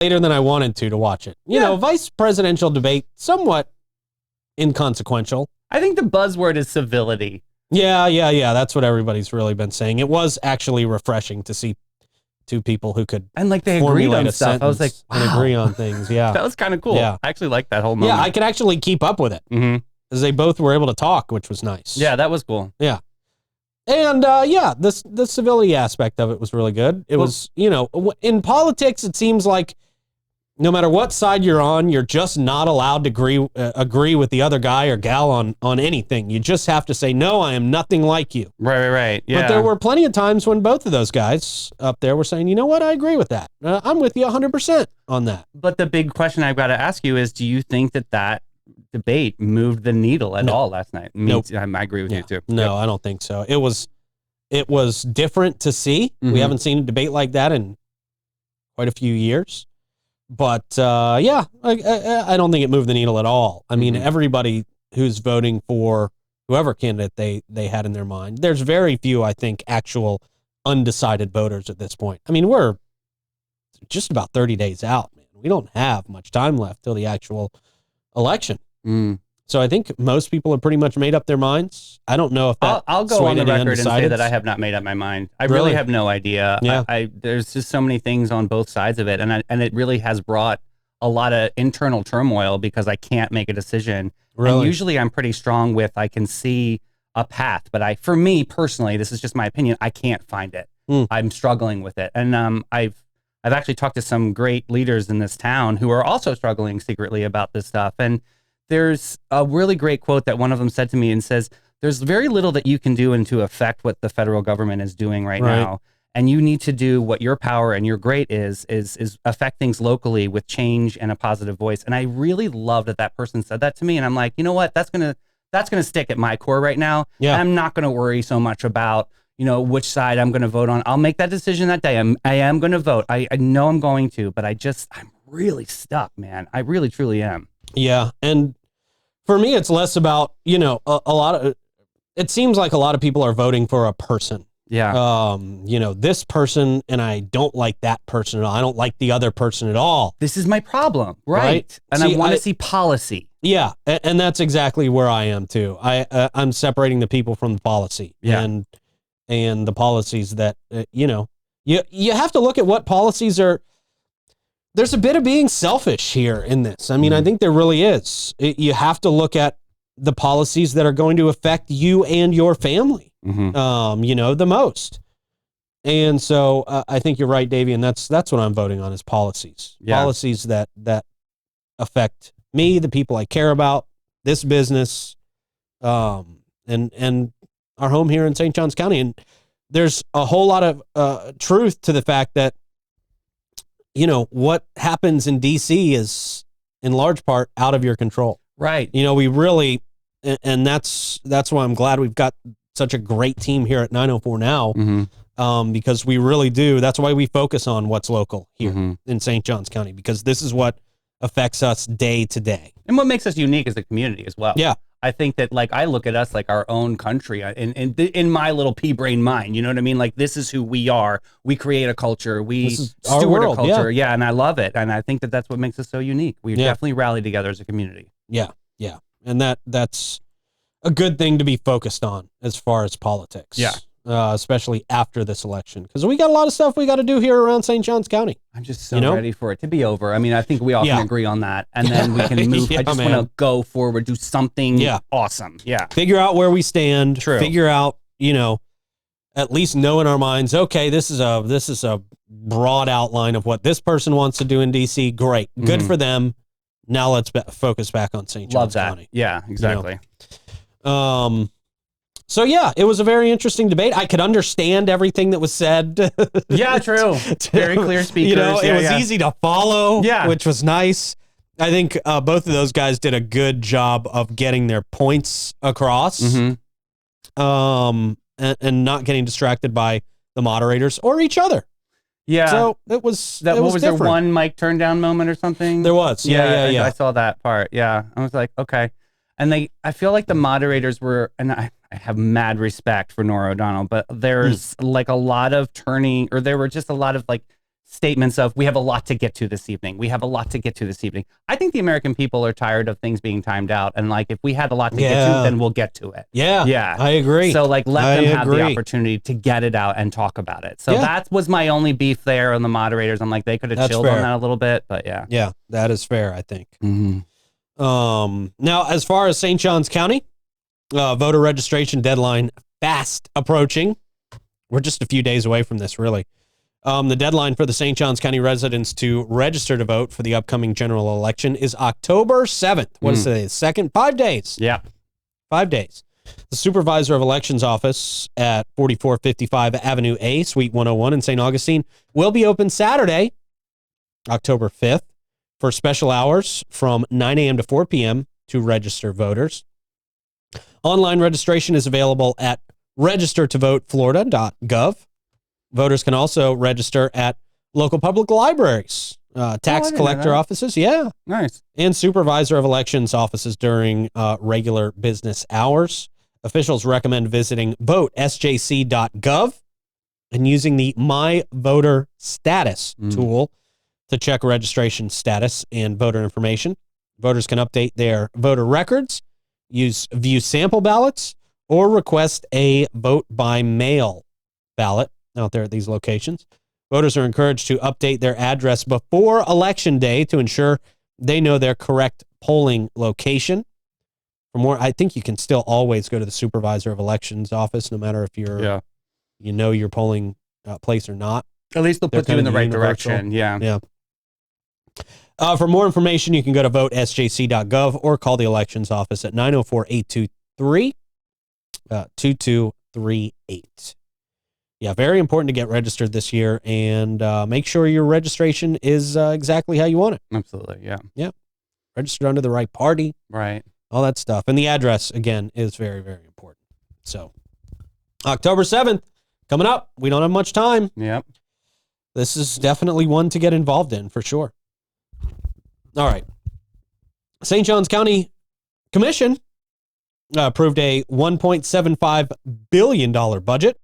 later than I wanted to watch it. You know, vice presidential debate, somewhat inconsequential. I think the buzzword is civility. Yeah. That's what everybody's really been saying. It was actually refreshing to see two people who could and like they agreed on stuff. I was like, wow. And agree on things. Yeah, that was kind of cool. Yeah. I actually liked that whole moment. Yeah, I could actually keep up with it because they both were able to talk, which was nice. Yeah, that was cool. Yeah. And the civility aspect of it was really good. It was, you know, in politics, it seems like no matter what side you're on, you're just not allowed to agree with the other guy or gal on anything. You just have to say, no, I am nothing like you. Right. Yeah. But there were plenty of times when both of those guys up there were saying, you know what, I agree with that. I'm with you 100% on that. But the big question I've got to ask you is, do you think that debate moved the needle at all last night? Nope. I agree with you too. No, I don't think so. It was different to see. We haven't seen a debate like that in quite a few years. But I don't think it moved the needle at all. I mean, everybody who's voting for whoever candidate they had in their mind, there's very few, I think, actual undecided voters at this point. I mean, we're just about 30 days out, man. We don't have much time left till the actual election. So I think most people have pretty much made up their minds. I don't know if that I'll go on the record and say that I have not made up my mind. I really have no idea. Yeah. There's just so many things on both sides of it, and it really has brought a lot of internal turmoil because I can't make a decision. Really? And usually I'm pretty strong with I can see a path, but for me personally, this is just my opinion, I can't find it. I'm struggling with it, and I've actually talked to some great leaders in this town who are also struggling secretly about this stuff, and there's a really great quote that one of them said to me and says, there's very little that you can do to affect what the federal government is doing right now. And you need to do what your power and your great is affect things locally with change and a positive voice. And I really love that person said that to me. And I'm like, you know what? That's going to stick at my core right now. Yeah. I'm not going to worry so much about, you know, which side I'm going to vote on. I'll make that decision that day. I am going to vote. I know I'm going to, but I'm really stuck, man. I really, truly am. Yeah. And for me, it's less about, you know, it seems like a lot of people are voting for a person. Yeah. You know, this person, and I don't like that person at all. I don't like the other person at all. This is my problem. Right. And I want to see policy. Yeah. And that's exactly where I am too. I'm separating the people from the policy. Yeah. And the policies that, you know, you have to look at what policies are. There's a bit of being selfish here in this. I mean, I think there really is. You have to look at the policies that are going to affect you and your family, you know, the most. And so I think you're right, Davey, and that's what I'm voting on is policies. Yeah. Policies that affect me, the people I care about, this business, and our home here in St. Johns County. And there's a whole lot of truth to the fact that, you know, what happens in DC is in large part out of your control. Right. You know, we really, and that's why I'm glad we've got such a great team here at 904 now, because we really do. That's why we focus on what's local here in St. Johns County, because this is what affects us day to day. And what makes us unique as a community as well. Yeah. I think that, like, I look at us like our own country in my little pea brain mind, you know what I mean? Like, this is who we are. We create a culture. We steward a culture. Yeah. And I love it. And I think that that's what makes us so unique. We definitely rally together as a community. Yeah. Yeah. And that's a good thing to be focused on as far as politics. Yeah. Especially after this election, because we got a lot of stuff we got to do here around St. Johns County. I'm just so ready for it to be over. I mean, I think we all can agree on that, and then we can move. I just want to go forward, do something awesome. Yeah, figure out where we stand. True. Figure out, you know, at least know in our minds, okay, this is a broad outline of what this person wants to do in DC. Great, good for them. Now let's focus back on St. Johns County. Yeah, exactly. You know? So yeah, it was a very interesting debate. I could understand everything that was said. Yeah, true. Very clear speakers. You know, it was easy to follow, which was nice. I think both of those guys did a good job of getting their points across, and not getting distracted by the moderators or each other. Yeah. So it was. Was there one mic turn down moment or something? There was. Yeah. I saw that part. Yeah, I was like, okay. And I feel like the moderators were, and I have mad respect for Nora O'Donnell, but there's like a lot of turning, or there were just a lot of like statements of, we have a lot to get to this evening. We have a lot to get to this evening. I think the American people are tired of things being timed out. And like, if we had a lot to get to, then we'll get to it. Yeah. I agree. So like, let them have the opportunity to get it out and talk about it. So that was my only beef there on the moderators. I'm like, they could have chilled on that a little bit, but yeah. Yeah, that is fair, I think. Now, as far as St. Johns County, voter registration deadline fast approaching. We're just a few days away from this, really. The deadline for the St. Johns County residents to register to vote for the upcoming general election is October 7th. What is it? Second? 5 days. Yeah. 5 days. The Supervisor of Elections office at 4455 Avenue A, Suite 101 in St. Augustine will be open Saturday, October 5th, for special hours from 9 a.m. to 4 p.m. to register voters. Online registration is available at registertovoteflorida.gov. Voters can also register at local public libraries, tax collector offices, nice, and supervisor of elections offices during regular business hours. Officials recommend visiting votesjc.gov and using the My Voter Status tool to check registration status and voter information. Voters can update their voter records, view sample ballots, or request a vote by mail ballot out there at these locations. Voters are encouraged to update their address before Election Day to ensure they know their correct polling location. For more, I think you can still always go to the Supervisor of Elections office, no matter if you're, you know, your polling place or not. At least they'll put you in the right direction. Yeah. For more information, you can go to votesjc.gov or call the elections office at 904-823-2238. Yeah, very important to get registered this year and make sure your registration is exactly how you want it. Absolutely, yeah. Registered under the right party. Right. All that stuff. And the address, again, is very, very important. So, October 7th, coming up. We don't have much time. Yep. This is definitely one to get involved in, for sure. All right. St. Johns County Commission approved a $1.75 billion budget